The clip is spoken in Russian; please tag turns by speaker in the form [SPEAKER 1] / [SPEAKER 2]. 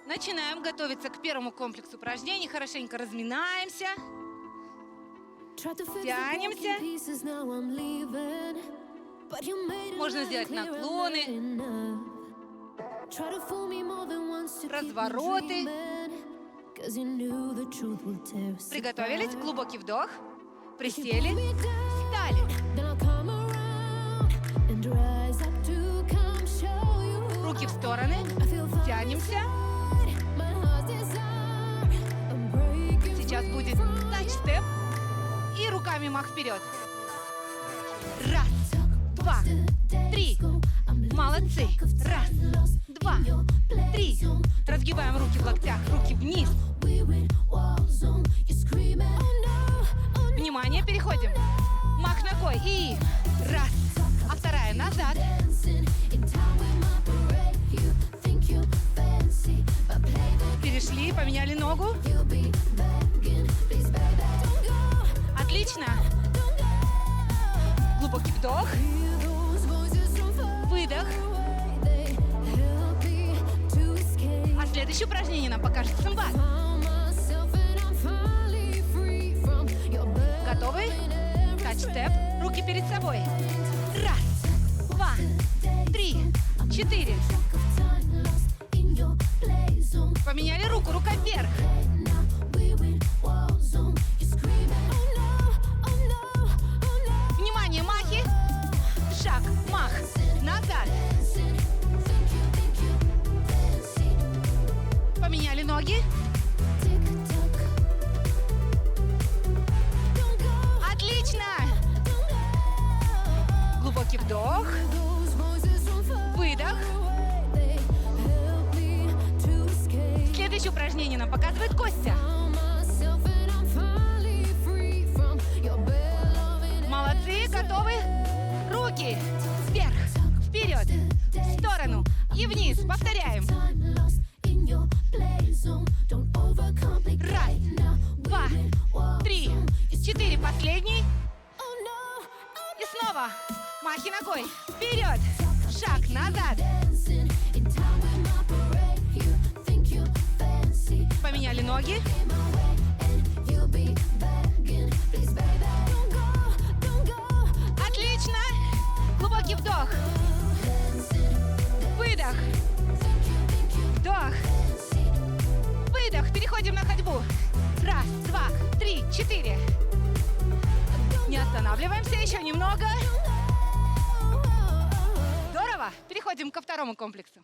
[SPEAKER 1] Начинаем готовиться к первому комплексу упражнений. Хорошенько разминаемся. Тянемся. Можно сделать наклоны, развороты. Приготовились? Глубокий вдох. Присели. Встали. Руки в стороны. Тянемся. Сейчас будет тач-степ. И руками мах вперед. Раз, два, три. Молодцы. Раз, два, три. Разгибаем руки в локтях, руки вниз. Внимание, переходим. Мах ногой и раз. А вторая назад. Перешли, поменяли ногу. Отлично. Глубокий вдох. Выдох. А следующее упражнение нам покажет Симбат. Готовы? Тач-степ. Руки перед собой. Раз, два, три, четыре. Поменяли руку, рука вверх. Внимание, махи. Шаг, мах, назад. Поменяли ноги. Отлично. Глубокий вдох. Выдох. Следующее упражнение нам показывает Костя. Молодцы, готовы? Руки вверх, вперед, в сторону и вниз. Повторяем. Раз, два, три, четыре. Последний. И снова. Махи ногой. Вперед. Шаг назад. Поменяли ноги. Отлично. Глубокий вдох. Выдох. Вдох. Выдох. Переходим на ходьбу. Раз, два, три, четыре. Не останавливаемся. Еще немного. Здорово. Переходим ко второму комплексу.